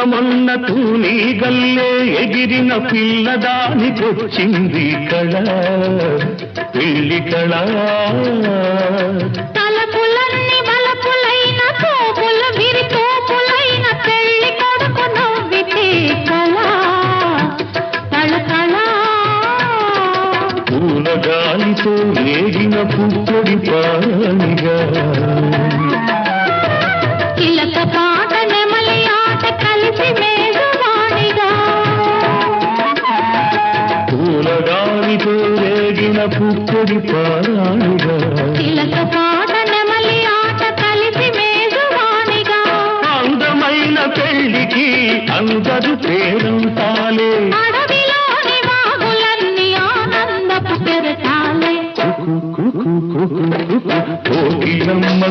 మొన్న తూని గల్లే ఎగిరిన పిల్లదానికొచ్చింది కళ పెళ్లి కళ తలపులన్నీ బలపులైన తోపులు విరితోపులైన పెళ్లి కొడుకు నవ్వితే కళ కళ పూల గాలితో రేగిన పుప్పొడి పానిగా చిలక పాట నెమలి ఆట కలిసి మేఘవాణిగా పూల గాలితో రేగిన పుప్పొడి పానిగా చిలక పాట నెమలి ఆట కలిసి మేఘవాణిగా అందమైన పెళ్లికి అందరు పేరంతాలే అడవిలోని వాగులన్నీ ఆనందపు పెరటాలే కోకిలమ్మ